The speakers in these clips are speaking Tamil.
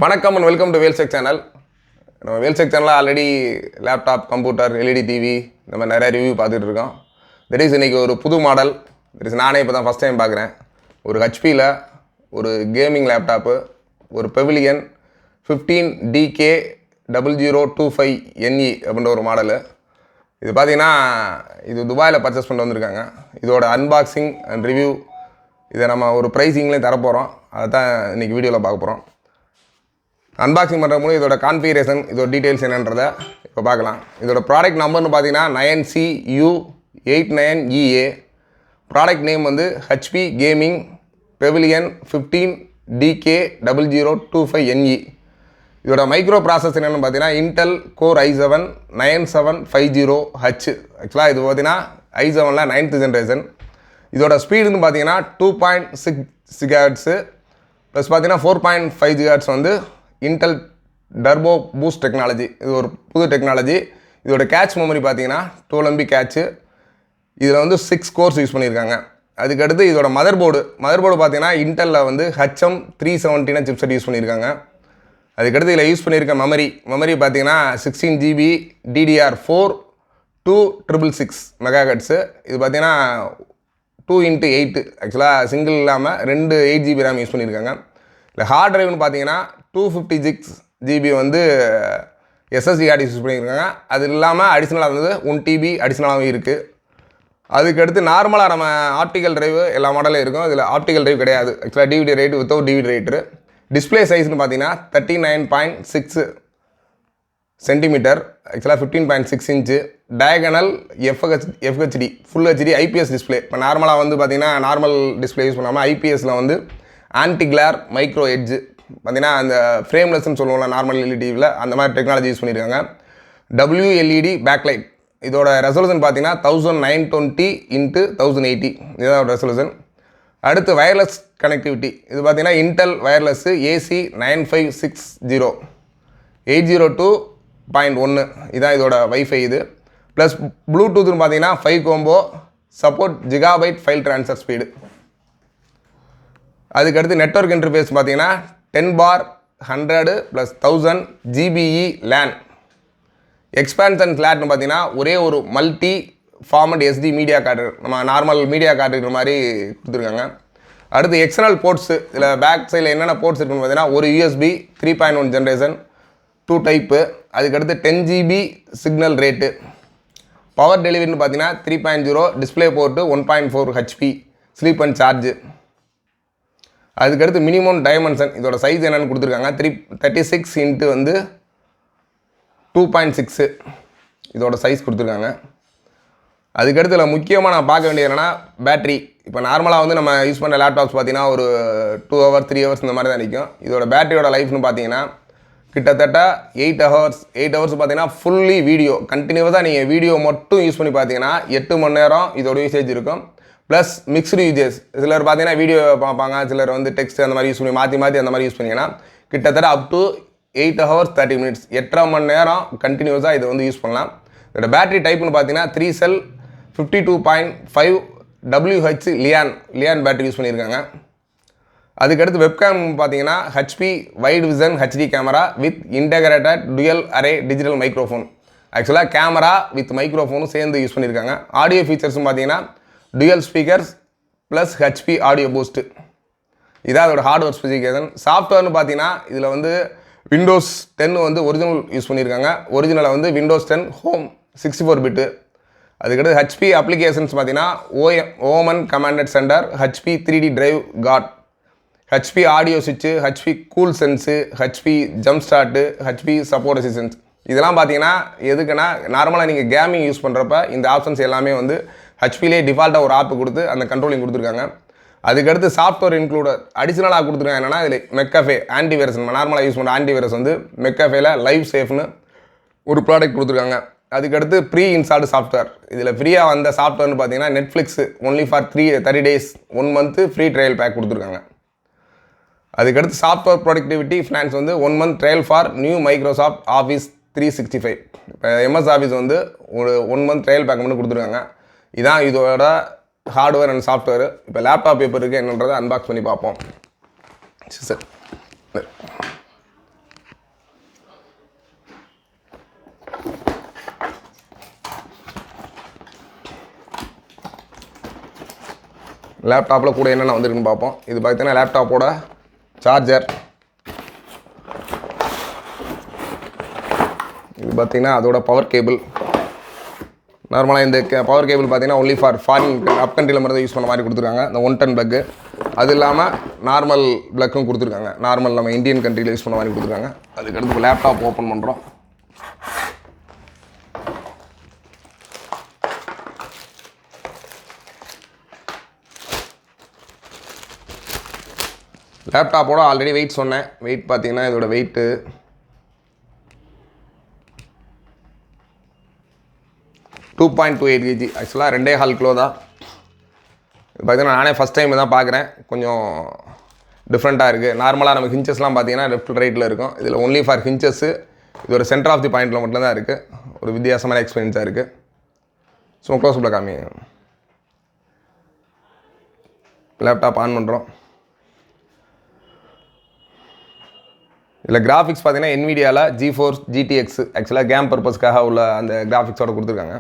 வணக்கம் அண்ட் வெல்கம் டு வேல்செக் சேனல். நம்ம வேல்செக் சேனலில் already laptop, computer, LED TV இந்த மாதிரி நிறையா ரிவ்யூ பார்த்துட்டு இருக்கோம். தட் இஸ் இன்றைக்கி ஒரு புது மாடல். தட் இஸ் நானே இப்போ தான் ஃபஸ்ட் டைம் பார்க்குறேன். ஒரு ஹெச்பியில் ஒரு கேமிங் லேப்டாப்பு, ஒரு பெவிலியன் 15DK0025NE அப்படின்ற ஒரு மாடலு. இது பார்த்திங்கன்னா இது துபாயில் பர்ச்சேஸ் பண்ணிட்டு வந்திருக்காங்க. இதோட அன்பாக்சிங் அண்ட் ரிவ்யூ இதை நம்ம ஒரு ப்ரைஸிங்லேயும் தரப்போகிறோம். அதை தான் இன்றைக்கி வீடியோவில் பார்க்க போகிறோம். அன்பாக்சிங் பண்ணுற மூலம் இதோட கான்ஃபிகரேஷன், இதோட டீட்டெயில்ஸ் என்னன்றதை இப்போ பார்க்கலாம். இதோட ப்ராடக்ட் நம்பர்னு பார்த்தீங்கன்னா 9CU89EA. ப்ராடக்ட் நேம் வந்து ஹெச்பி கேமிங் பெவிலியன் 15DK0025NE. இதோட மைக்ரோ ப்ராசஸ் என்னென்னு பார்த்தீங்கன்னா இன்டெல் கோர் i7 9750H. ஆக்சுவலாக இது பார்த்தீங்கன்னா i7ல் 9th ஜென்ரேஷன். இதோட ஸ்பீடுன்னு பார்த்தீங்கன்னா 2.6 GHz ப்ளஸ் பார்த்தீங்கன்னா 4.5 GHz வந்து இன்டெல் டர்போ பூஸ்ட் டெக்னாலஜி. இது ஒரு புது டெக்னாலஜி. இதோட கேட்ச் மெமரி பார்த்தீங்கன்னா 12 MB கேட்ச்சு. இதில் வந்து 6 கோர்ஸ் யூஸ் பண்ணியிருக்காங்க. அதுக்கடுத்து இதோட மதர் போர்டு பார்த்தீங்கன்னா இன்டெல்லில் வந்து HM370 சிப்செட் யூஸ் பண்ணியிருக்காங்க. அதுக்கடுத்து இதில் யூஸ் பண்ணியிருக்க மெமரி பார்த்தீங்கன்னா 16 GB DDR4 2666 MHz. இது பார்த்தீங்கன்னா 2x8. ஆக்சுவலாக சிங்கிள் இல்லாமல் 2 8 GB RAM யூஸ் பண்ணியிருக்காங்க. இல்லை ஹார்ட் ட்ரைவ்னு பார்த்தீங்கன்னா 256 GB வந்து SSD ஹார்ட் யூஸ் பண்ணியிருக்காங்க. அது இல்லாமல் அடிஷ்னலாக வந்து 1 TB அடிஷ்னலாகவும் இருக்குது. அதுக்கடுத்து நார்மலாக நம்ம ஆப்டிக்கல் ட்ரைவ் எல்லா மாடலும் இருக்கும். இதில் ஆப்டிக்கல் ட்ரைவ் கிடையாது. ஆக்சுவலாக DVD write without DVD writer. Display சைஸ்னு பார்த்தீங்கன்னா 39.6 சென்டிமீட்டர். ஆக்சுவலாக 15.6 inch. Diagonal FHD full HD IPS display. இப்போ நார்மலாக வந்து பார்த்தீங்கன்னா நார்மல் டிஸ்பிளே யூஸ் பண்ணாமல் IPSல வந்து ஆன்டி கிளார் மைக்ரோ எட்ஜு பார்த்தீங்கன்னா அந்த ஃப்ரேம்லெஸ்ன்னு சொல்லுவோம்ல நார்மல் எல்இடிவில், அந்த மாதிரி டெக்னாலஜி யூஸ் பண்ணியிருக்காங்க. WLED backlight. இதோட ரெசல்யூஷன் பார்த்தீங்கன்னா 1920x1080. இதுதான் ரெசல்யூஷன். அடுத்து வயர்லெஸ் கனெக்டிவிட்டி. இது பார்த்தீங்கன்னா இன்டெல் வயர்லெஸ்ஸு AC 9560 802.1 இதான் இதோட வைஃபை. இது ப்ளஸ் ப்ளூடூத்னு பார்த்தீங்கன்னா 5 combo support GB file transfer speed. அதுக்கடுத்து நெட்வொர்க் இன்டர்ஃபேஸ் பார்த்தீங்கன்னா 10/100 + 1000 GBE LAN. எக்ஸ்பான்ஷன் ஸ்லாட்னு பார்த்தீங்கன்னா ஒரே ஒரு multi format SD media card, நம்ம நார்மல் மீடியா கார்டு இருக்கிற மாதிரி கொடுத்துருக்காங்க. அடுத்து எக்ஸ்டர்னல் போர்ட்ஸு. இதில் பேக் சைடில் என்னென்ன போர்ட்ஸ் இருக்குன்னு பார்த்தீங்கன்னா ஒரு USB 3.1 ஜென்ரேஷன் 2 டைப்பு. அதுக்கடுத்து 10 GB சிக்னல் ரேட்டு. பவர் டெலிவரின்னு பார்த்தீங்கன்னா 3.0. Display port 1.4 HP sleep and charge. அதுக்கடுத்து மினிமம் டைமென்ஷன். இதோட சைஸ் என்னென்னு கொடுத்துருக்காங்க 36 இன்ட்டு வந்து 2.6 இதோட சைஸ் கொடுத்துருக்காங்க. அதுக்கடுத்து இதில் முக்கியமாக நான் பார்க்க வேண்டியது என்னென்னா பேட்ரி. இப்போ நார்மலாக வந்து நம்ம யூஸ் பண்ணுற லேப்டாப்ஸ் பார்த்தீங்கன்னா ஒரு 2 hours 3 hours இந்த மாதிரி தான் நிற்கும். இதோட பேட்டரியோட லைஃப்னு பார்த்தீங்கன்னா கிட்டத்தட்ட 8 hours பார்த்தீங்கன்னா ஃபுல்லி வீடியோ கண்டினியூஸாக நீங்கள் வீடியோ மட்டும் யூஸ் பண்ணி பார்த்தீங்கன்னா 8 மணி நேரம் இதோட யூசேஜ் இருக்கும். Plus mixed usage. சிலர் பார்த்தீங்கன்னா வீடியோ பார்ப்பாங்க, சிலர் வந்து டெக்ஸ்ட் அந்த மாதிரி யூஸ் பண்ணி மாற்றி அந்த மாதிரி யூஸ் பண்ணிங்கன்னா கிட்டத்தட்ட அப் டு 8 hours 30 minutes 8.5 மணி நேரம் கண்டினியூஸாக இதை வந்து யூஸ் பண்ணலாம். இதோட பேட்டரி டைப்னு பார்த்தீங்கன்னா 3 cell 52.5 WH லியான் பேட்டரி யூஸ் பண்ணியிருக்காங்க. அதுக்கடுத்து வெப்கேம் பார்த்தீங்கன்னா HP wide vision HD camera with integrated dual array digital microphone. ஆக்சுவலாக கேமரா வித் மைக்ரோஃபோனும் சேர்ந்து யூஸ் பண்ணியிருக்காங்க. ஆடியோ ஃபீச்சர்ஸும் பார்த்தீங்கன்னா dual speakers plus HP audio boost. இதான் அதோட ஹார்ட்வேர் ஸ்பெசிஃபிகேஷன். சாஃப்ட்வேர்னு பார்த்தீங்கன்னா இதில் வந்து விண்டோஸ் 10 வந்து ஒரிஜினல் யூஸ் பண்ணியிருக்காங்க. ஒரிஜினலில் வந்து விண்டோஸ் 10 ஹோம் 64 பிட்டு. அதுக்கடுத்து HP அப்ளிகேஷன்ஸ் பார்த்தீங்கன்னா Omen command center, HP 3D drive guard, HP audio சுவிட்சு, HP cool sense, HP jump start, HP support assistance. இதெல்லாம் பார்த்தீங்கன்னா எதுக்குன்னா நார்மலாக நீங்கள் கேமிங் யூஸ் பண்ணுறப்ப இந்த ஆப்ஷன்ஸ் எல்லாமே வந்து HPலே டிஃபால்ட்டாக ஒரு ஆப்பு கொடுத்து அந்த கண்ட்ரோலிங் கொடுத்துருக்காங்க. அதுக்கடுத்து சாஃப்ட்வேர் இன்க்ளூடட் அடிஷ்னலாக கொடுத்துருக்காங்க. என்னென்னா இதில் மெக்கஃபே ஆன்டிவைரஸ், நம்ம நார்மலாக யூஸ் பண்ணுற ஆன்டிவைரஸ் வந்து மெக்கஃபேல லைவ் சேஃப்னு ஒரு ப்ராடக்ட் கொடுத்துருக்காங்க. அதுக்கடுத்து ப்ரீ இன்ஸ்டால்டு சாஃப்ட்வேர். இதில் ஃப்ரீயாக வந்த சாஃப்ட்வேர்னு பார்த்தீங்கன்னா Netflix only for 30 days 1 month free trial back கொடுத்துருக்காங்க. அதுக்கடுத்து சாஃப்ட்வேர் ப்ரொடக்டிவிட்டி ஃபினான்ஸ் வந்து 1 month trial for new Microsoft office 365. இப்போ MS ஆஃபீஸ் வந்து ஒரு 1 month ட்ரையல் பேக் மட்டும் கொடுத்துருக்காங்க. இதான் இதோட ஹார்ட்வேர் அண்ட் சாஃப்ட்வேர். இப்போ லேப்டாப் எப்படி இருக்குது என்னன்றதை அன்பாக்ஸ் பண்ணி பார்ப்போம். சார் லேப்டாப்பில் கூட என்னென்ன வந்துருக்குன்னு பார்ப்போம். இது பார்த்தீங்கன்னா லேப்டாப்போட சார்ஜர், இது பார்த்திங்கன்னா அதோட பவர் கேபிள். நார்மலாக இந்த பவர் கேபிள் பார்த்திங்கன்னா ஒன்லி ஃபாரின் அப் கண்ட்ரியில் மட்டும் தான் யூஸ் பண்ண மாதிரி கொடுத்துருக்காங்க. இந்த 110 ப்ளக்கு, அது இல்லாமல் நார்மல் ப்ளக்கும் கொடுத்துருக்காங்க. நார்மல் நம்ம இந்தியன் கண்ட்ரியில் யூஸ் பண்ண மாதிரி கொடுத்துருக்காங்க. அதுக்கடுத்து லேப்டாப் ஓப்பன் பண்ணுறோம். லேப்டாப்போட ஆல்ரெடி வெயிட் சொன்னேன். வெயிட் பார்த்திங்கன்னா இதோட வெயிட்டு 2.28 kg. ஆக்சுவலாக 2.25 கிலோ தான். இது பார்த்திங்கன்னா நானே ஃபஸ்ட் டைம் தான் பார்க்குறேன். கொஞ்சம் டிஃப்ரெண்ட்டாக இருக்குது. நார்மலாக நம்ம ஹிஞ்சஸ்லாம் பார்த்திங்கன்னா லெஃப்ட் ரைட்டில் இருக்கும். இதில் ஒன்லி ஃபார் ஹிஞ்சஸ்ஸு. இது ஒரு சென்டர் ஆஃப் தி பாயிண்டில் மட்டும் தான் இருக்குது. ஒரு வித்தியாசமான எக்ஸ்பீரியன்ஸாக இருக்குது. ஸோ க்ளோஸ்அப்பில் காமி. லேப்டாப் ஆன் பண்ணுறோம். இதில் கிராஃபிக்ஸ் பார்த்திங்கன்னா NVIDIAவில் GeForce GTX ஆக்சுவலாக கேம் பர்பஸ்க்காக உள்ள அந்த கிராஃபிக்ஸோடு கொடுத்துருக்காங்க.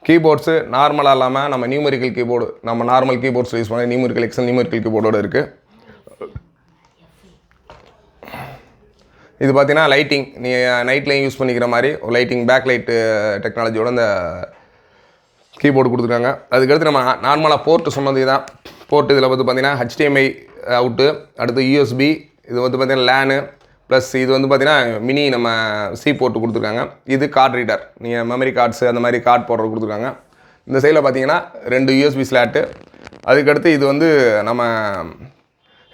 கீபோர்ட்ஸு நார்மலாக இல்லாமல் நம்ம நியூமெரிக்கல் கீபோர்டு, நம்ம நார்மல் கீபோர்ட்ஸ் யூஸ் பண்ண நியூமெரிக்கல் எக்ஸல் நியூமெரிக்கல் கீபோர்டோடு இருக்குது. இது பார்த்தீங்கன்னா லைட்டிங், நீங்கள் நைட்லேயும் யூஸ் பண்ணிக்கிற மாதிரி ஒரு லைட்டிங் பேக் லைட்டு டெக்னாலஜியோட இந்த கீபோர்டு கொடுத்துருக்காங்க. அதுக்கடுத்து நம்ம நார்மலாக போர்ட்டு சொன்னது தான். போர்ட்டு இதில் வந்து பார்த்திங்கன்னா HDMI அவுட்டு, அடுத்து USB, இது வந்து பார்த்திங்கன்னா லேனு, ப்ளஸ் இது வந்து பார்த்திங்கன்னா மினி நம்ம சி போர்ட்டு கொடுத்துருக்காங்க. இது கார்ட் ரீடர், நீங்கள் மெமரி கார்ட்ஸு அந்த மாதிரி கார்ட் போடுறது கொடுத்துருக்காங்க. இந்த சைடில் பார்த்தீங்கன்னா 2 USB ஸ்லாட்டு. அதுக்கடுத்து இது வந்து நம்ம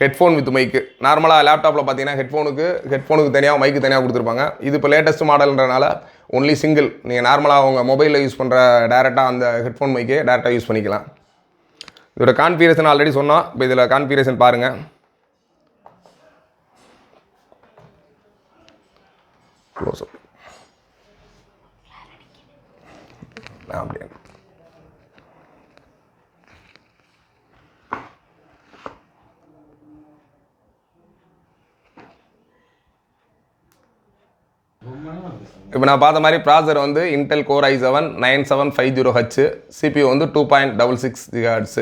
ஹெட்ஃபோன் வித் மைக்கு. நார்மலாக லேப்டாப்பில் பார்த்தீங்கன்னா ஹெட்ஃபோனுக்கு தனியாக மைக்கு தனியாக கொடுத்துருப்பாங்க. இது இப்போ லேட்டஸ்ட் மாடல்ன்றனால ஒன்லி சிங்கிள். நீங்கள் நார்மலாக உங்கள் மொபைலில் யூஸ் பண்ணுற டேரெக்டாக அந்த ஹெட்ஃபோன் மைக்கே டேரெக்டாக யூஸ் பண்ணிக்கலாம். இதோட கான்ஃபிகரேஷன் ஆல்ரெடி சொன்னோம். இப்போ இதில் கான்ஃபிகரேஷன் பாருங்கள். க்ளோஸ் அப் அப்படியே இப்போ நான் பார்த்த மாதிரி ப்ராசர் வந்து Intel core i7 9750H, CPU வந்து 2.66 GHz.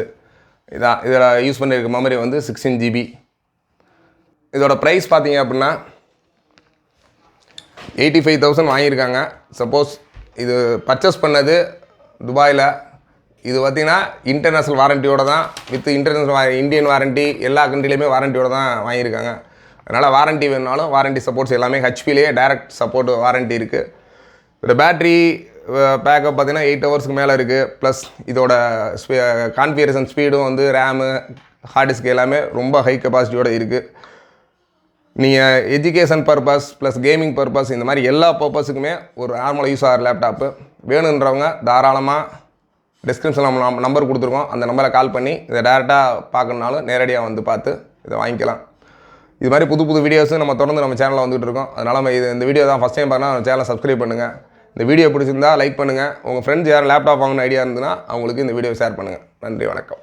இதான் இதில் யூஸ் பண்ணியிருக்க மெமரி வந்து 16 GB. இதோட ப்ரைஸ் பார்த்தீங்க அப்படின்னா 85,000 வாங்கியிருக்காங்க. சப்போஸ் இது பர்ச்சேஸ் பண்ணது துபாயில், இது பார்த்திங்கன்னா இன்டர்நேஷ்னல் வாரண்டியோடு தான், வித் இன்டர்நேஷ்னல் இந்தியன் வாரண்ட்டி எல்லா கண்ட்ரிலையுமே வாரண்டியோடு தான் வாங்கியிருக்காங்க. அதனால் வாரண்ட்டி வேணுனாலும் வாரண்ட்டி சப்போர்ட்ஸ் எல்லாமே ஹெச்பிலேயே டைரக்ட் சப்போர்ட் வாரண்ட்டி இருக்குது. இதோட பேட்ரி பேக்கப் பார்த்திங்கன்னா 8 ஹவர்ஸ்க்கு மேலே இருக்குது. ப்ளஸ் இதோட கான்ஃபிகரேஷன் ஸ்பீடும் வந்து ரேமு ஹார்ட் டிஸ்க் எல்லாமே ரொம்ப ஹை கெப்பாசிட்டியோடு இருக்குது. நீங்கள் education purpose plus gaming purpose இந்த மாதிரி எல்லா பர்பஸுக்குமே ஒரு நார்மலாக யூஸ் ஆகிற லேப்டாப்பு வேணுன்றவங்க தாராளமாக டிஸ்கிரிப்ஷனில் நம்ம நம்பர் கொடுத்துருக்கோம். அந்த நம்பரை கால் பண்ணி இதை டேரெக்டாக பார்க்கணுனாலும் நேரடியாக வந்து பார்த்து இதை வாங்கிக்கலாம். இது மாதிரி புது புது வீடியோஸும் நம்ம தொடர்ந்து நம்ம சேனலில் வந்துகிட்டு இருக்கோம். அதனால் இந்த வீடியோ தான் ஃபஸ்ட் டைம் பார்த்தா நம்ம சேனலை சப்ஸ்கிரைப் பண்ணுங்கள். இந்த வீடியோ பிடிச்சிருந்தா லைக் பண்ணுங்கள். உங்கள் ஃப்ரெண்ட்ஸ் யாரும் லேப்டாப் வாங்கணும் ஐடியா இருந்ததுன்னா அவங்களுக்கு இந்த வீடியோ ஷேர் பண்ணுங்கள். நன்றி, வணக்கம்.